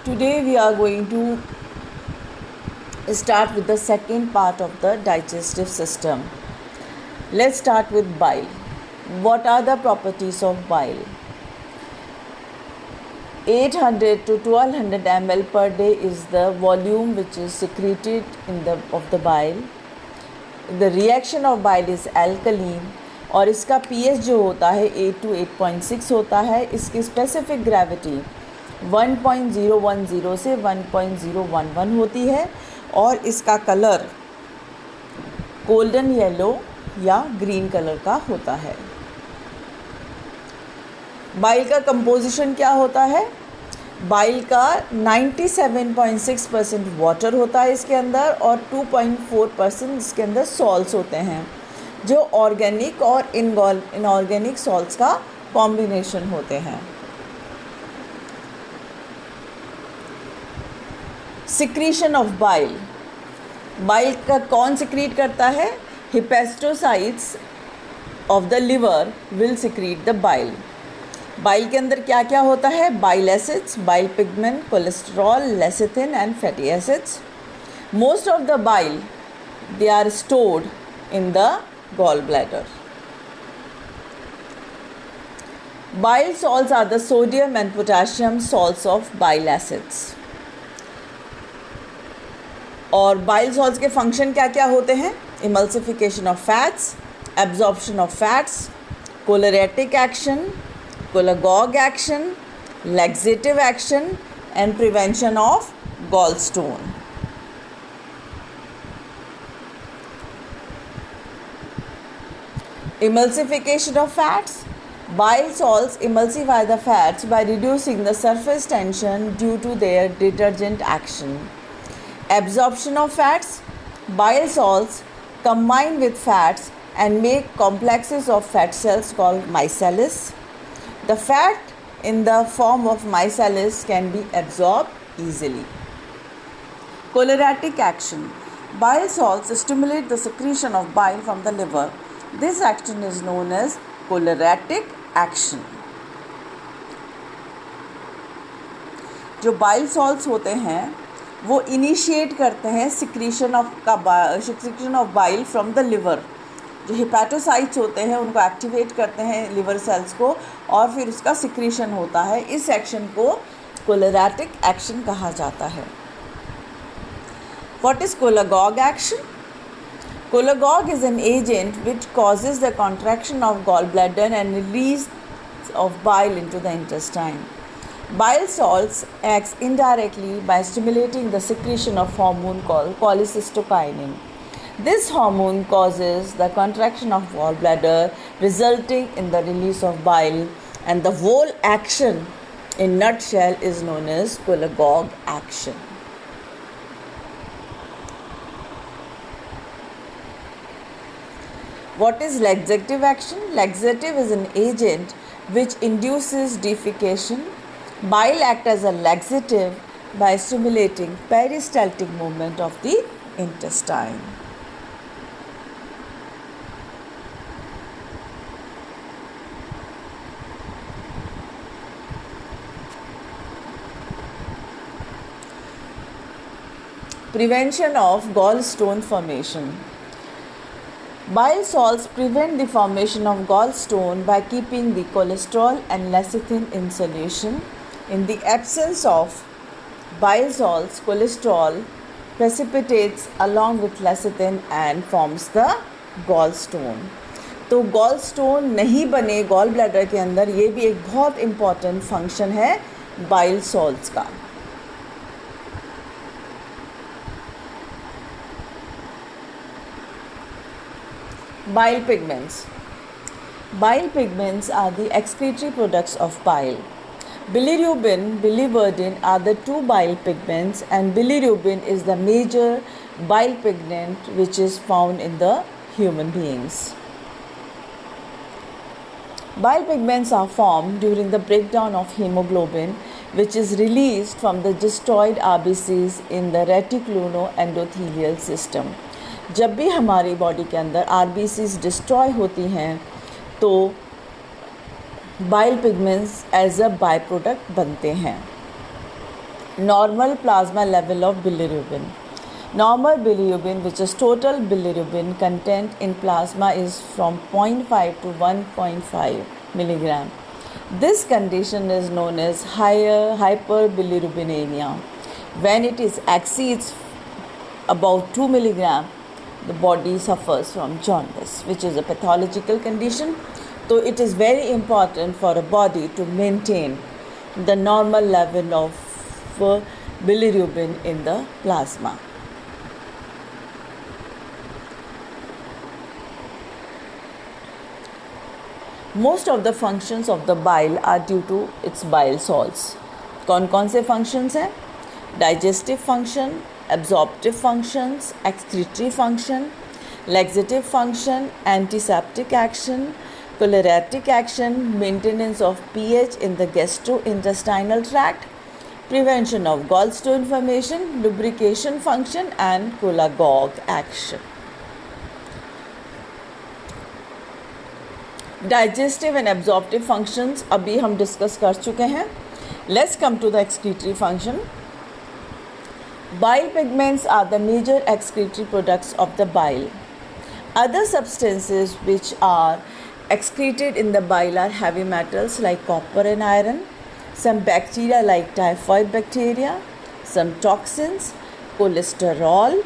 Today we are going to start with the second part of the digestive system. Let's start with bile. What are the properties of bile? 800 to 1200 ml per day is the volume which is secreted of the bile. The reaction of bile is alkaline और इसका pH जो होता है 8 to 8.6 होता है. इसकी specific gravity 1.010 से 1.011 होती है और इसका कलर गोल्डन येलो या ग्रीन कलर का होता है. बाइल का कंपोजिशन क्या होता है? बाइल का 97.6% वाटर होता है इसके अंदर और 2.4% इसके अंदर सॉल्ट्स होते हैं जो ऑर्गेनिक और इनऑर्गेनिक सॉल्ट्स का कॉम्बिनेशन होते हैं. Secretion of bile. बाइल का कौन सिक्रीट करता है? Hepatocytes of the liver will secrete the bile. Bile के अंदर क्या क्या होता है? Bile acids, bile pigment, cholesterol, lecithin and fatty acids. Most of the bile they are stored in the gall bladder. Bile salts are the sodium and potassium salts of bile acids. और bile salts के function क्या क्या होते हैं? Emulsification of fats, absorption of fats, choleretic action, cholagogue action, laxative action and prevention of gallstone. Emulsification of fats. Bile salts emulsify the fats by reducing the surface tension due to their detergent action. Absorption of fats. Bile salts combine with fats and make complexes of fat cells called micelles. The fat in the form of micelles can be absorbed easily. Cholinergic action. Bile salts stimulate the secretion of bile from the liver. This action is known as cholinergic action. जो bile salts होते हैं वो initiate करते हैं secretion of bile from the liver. जो hepatocytes होते हैं उनको एक्टिवेट करते हैं लिवर सेल्स को और फिर उसका सिक्रीशन होता है. इस एक्शन को कोलेरेटिक एक्शन कहा जाता है. What is cholagogue action? Cholagogue is an agent which causes the contraction of gallbladder and release of bile into the intestine. Bile salts acts indirectly by stimulating the secretion of hormone called cholecystokinin. This hormone causes the contraction of gallbladder, resulting in the release of bile, and the whole action in nutshell is known as cholagogue action. What is laxative action? Laxative is an agent which induces defecation. Bile acts as a laxative by stimulating peristaltic movement of the intestine. Prevention of gallstone formation. Bile salts prevent the formation of gallstone by keeping the cholesterol and lecithin in solution. In the absence of bile salts, cholesterol precipitates along with lecithin and forms the gallstone. तो gallstone नहीं बने gall bladder के अंदर, ये भी एक बहुत important function है बाइल सॉल्ट्स का. Bile pigments. Bile pigments are the excretory products of bile. Bilirubin, biliverdin are the two bile pigments, and bilirubin is the major bile pigment which is found in the human beings. Bile pigments are formed during the breakdown of hemoglobin, which is released from the destroyed RBCs in the reticuloendothelial system. जब भी हमारी body के अंदर RBCs destroy होती हैं तो bile pigments as a by product बनते हैं. normal plasma level of bilirubin. Normal bilirubin, which is total bilirubin content in plasma, is from 0.5 to 1.5 milligram. This condition is known as hyperbilirubinemia. When it exceeds about 2 milligram, the body suffers from jaundice, which is a pathological condition. So it is very important for a body to maintain the normal level of bilirubin in the plasma. Most of the functions of the bile are due to its bile salts. कौन से functions हैं? Digestive function, absorptive functions, excretory function, laxative function, antiseptic action, choleratic action, maintenance of pH in the gastrointestinal tract, prevention of gallstone formation, lubrication function, and cholagogue action. Digestive and absorptive functions अभी हम discuss कर चुके हैं. Let's come to the excretory function. Bile pigments are the major excretory products of the bile. Other substances which are excreted in the bile are heavy metals like copper and iron, some bacteria like typhoid bacteria, some toxins, cholesterol,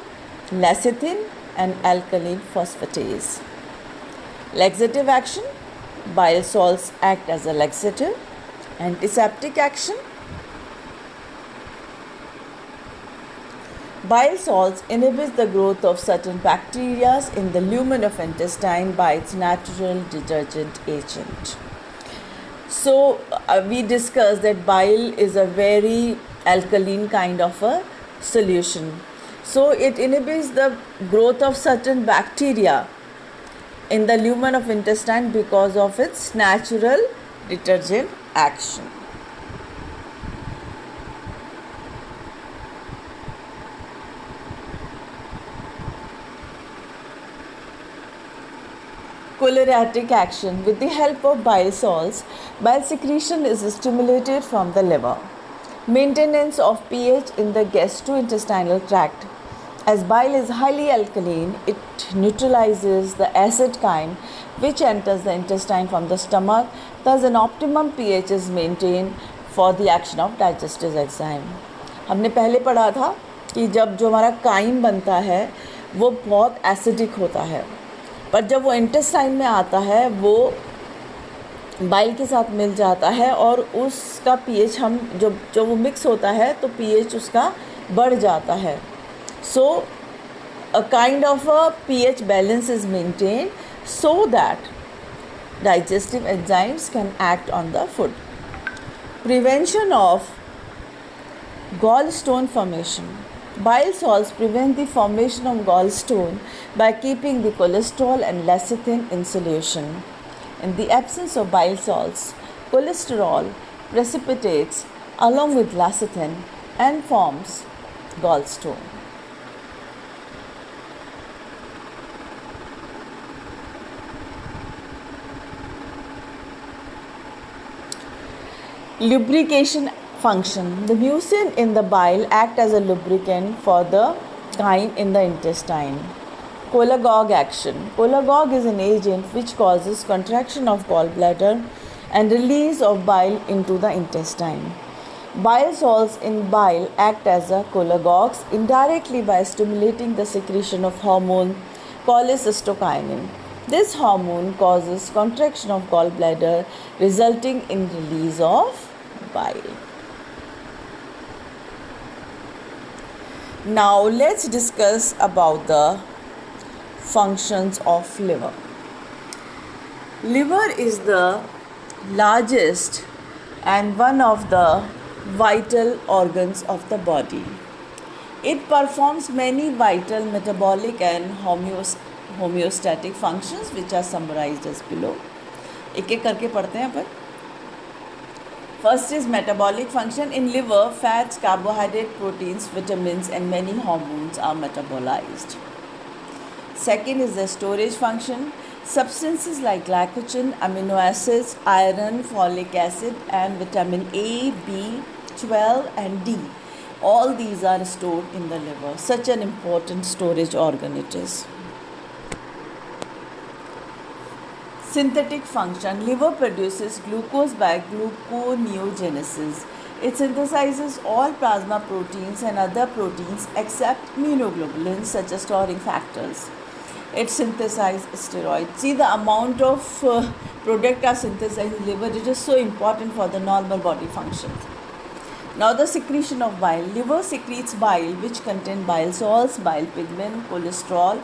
lecithin, and alkaline phosphatase. Laxative action. Bile salts act as a laxative. Antiseptic action. Bile salts inhibit the growth of certain bacteria in the lumen of intestine by its natural detergent agent. So we discussed that bile is a very alkaline kind of a solution. So it inhibits the growth of certain bacteria in the lumen of intestine because of its natural detergent action. Choleratic action. With the help of bile salts, bile secretion is stimulated from the liver. Maintenance of pH in the gastrointestinal tract. As bile is highly alkaline, it neutralizes the acid kind which enters the intestine from the stomach. Thus, an optimum pH is maintained for the action of digestive enzyme. हमने पहले पढ़ा था कि जब जो हमारा crime बनता है वो बहुत एसिडिक होता है, पर जब वो इंटेस्टाइन में आता है वो बाइल के साथ मिल जाता है और उसका पीएच हम जो वो मिक्स होता है तो पीएच उसका बढ़ जाता है. So a kind of a pH balance is maintained so that digestive enzymes can act on the food. Prevention of gallstone formation. Bile salts prevent the formation of gallstone by keeping the cholesterol and lecithin in solution. In the absence of bile salts, cholesterol precipitates along with lecithin and forms gallstone. Lubrication function. The mucin in the bile act as a lubricant for the chyme in the intestine. Cholagogue action. Cholagogue is an agent which causes contraction of gallbladder and release of bile into the intestine. Bile salts in bile act as a cholagogues indirectly by stimulating the secretion of hormone cholecystokinin. This hormone causes contraction of gallbladder, resulting in release of bile. Now let's discuss about the functions of liver. Liver is the largest and one of the vital organs of the body. It performs many vital metabolic and homeostatic functions which are summarized as below. एक एक करके पढ़ते हैं अपन. First is metabolic function. In liver, fats, carbohydrate, proteins, vitamins and many hormones are metabolized. Second is the storage function. Substances like glycogen, amino acids, iron, folic acid and vitamin A, B, 12 and D All these are stored in the liver. Such an important storage organ it is. Synthetic function. Liver produces glucose by gluconeogenesis. It synthesizes all plasma proteins and other proteins except immunoglobulins such as chlorine factors. It synthesizes steroids. See the amount of product are synthesized in liver. It is so important for the normal body function. Now the secretion of bile. Liver secretes bile which contain bile salts, bile pigment, cholesterol,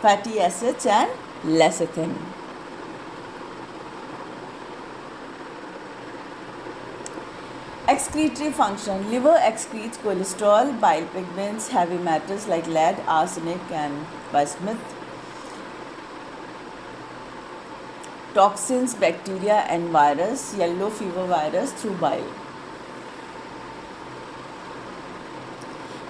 fatty acids and lecithin. Excretory function. Liver excretes cholesterol, bile pigments, heavy metals like lead, arsenic and bismuth, toxins, bacteria and virus, yellow fever virus through bile.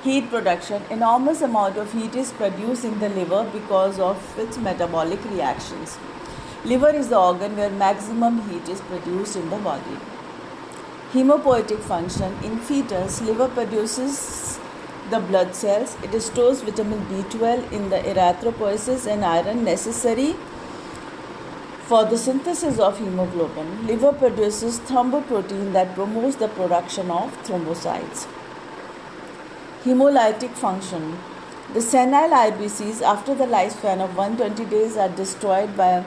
Heat production. Enormous amount of heat is produced in the liver because of its metabolic reactions. Liver is the organ where maximum heat is produced in the body. Hemopoietic function. In fetus, liver produces the blood cells. It stores vitamin B12 in the erythropoiesis and iron necessary for the synthesis of hemoglobin. Liver produces thromboprotein that promotes the production of thrombocytes. Hemolytic function. The senile IBCs after the lifespan of 120 days are destroyed by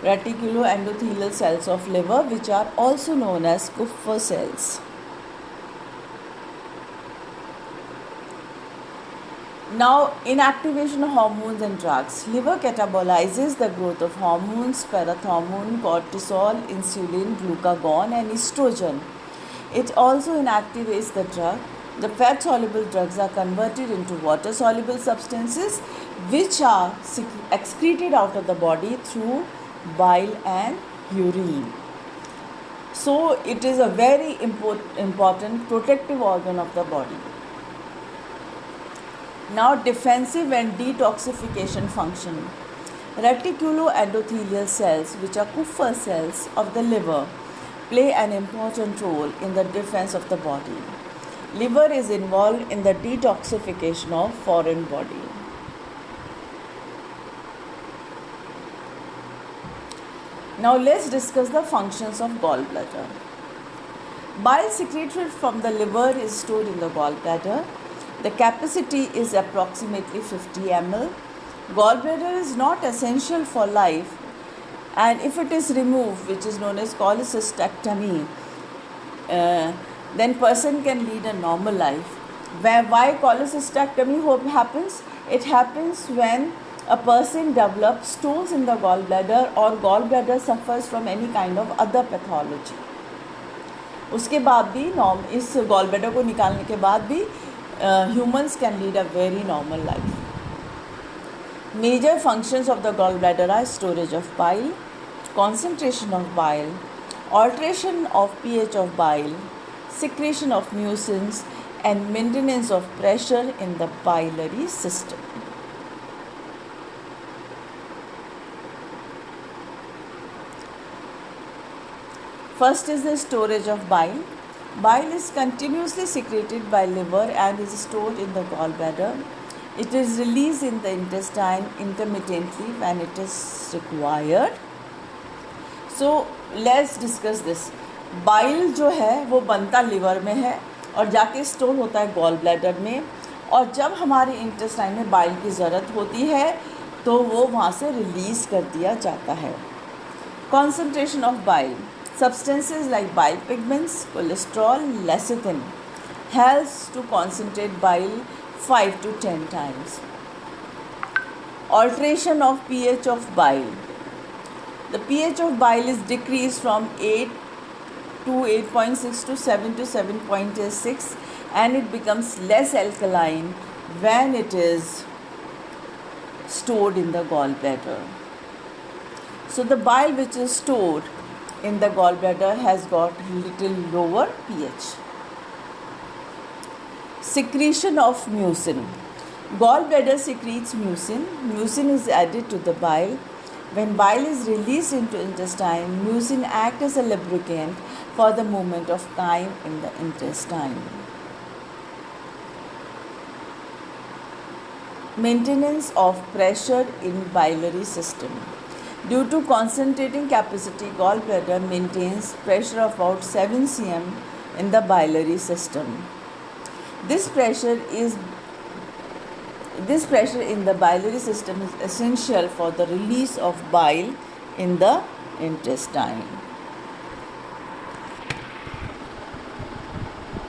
reticuloendothelial cells of liver, which are also known as Kupffer cells. Now, inactivation of hormones and drugs. Liver catabolizes the growth of hormones, parathormone, cortisol, insulin, glucagon and estrogen. It also inactivates the drug. The fat-soluble drugs are converted into water-soluble substances which are excreted out of the body through bile and urine. So it is a very important protective organ of the body. Now defensive and detoxification function. Reticuloendothelial cells, which are Kupffer cells of the liver, play an important role in the defense of the body. Liver is involved in the detoxification of foreign body. Now let's discuss the functions of gallbladder. Bile secreted from the liver is stored in the gallbladder. The capacity is approximately 50 ml. Gallbladder is not essential for life, and if it is removed, which is known as cholecystectomy, then person can lead a normal life. Why cholecystectomy happens? It happens when a person develops stones in the gallbladder or gallbladder suffers from any kind of other pathology. उसके बाद भी इस gallbladder को निकालने के बाद भी humans can lead a very normal life. Major functions of the gallbladder are storage of bile, concentration of bile, alteration of pH of bile, secretion of mucins, and maintenance of pressure in the biliary system. First is the storage of bile. Bile is continuously secreted by liver and is stored in the gallbladder. It is released in the intestine intermittently when it is required. So let's discuss this. Bile जो है वो बनता liver में है और जाके store होता है गॉल ब्लैडर में, और जब हमारे इंटेस्टाइन में बाइल की ज़रूरत होती है तो वो वहाँ से रिलीज़ कर दिया जाता है. Concentration of bile. Substances like bile pigments, cholesterol, lecithin helps to concentrate bile 5 to 10 times. Alteration of pH of bile. The pH of bile is decreased from 8 to 8.6 to 7 to 7.6, and it becomes less alkaline when it is stored in the gallbladder. So the bile which is stored in the gallbladder has got little lower pH. Secretion of mucin. Gallbladder secretes mucin. Mucin is added to the bile. When bile is released into intestine, mucin acts as a lubricant for the movement of chyme in the intestine. Maintenance of pressure in biliary system. Due to concentrating capacity, gallbladder maintains pressure of about 7 cm in the biliary system. This pressure in the biliary system is essential for the release of bile in the intestine.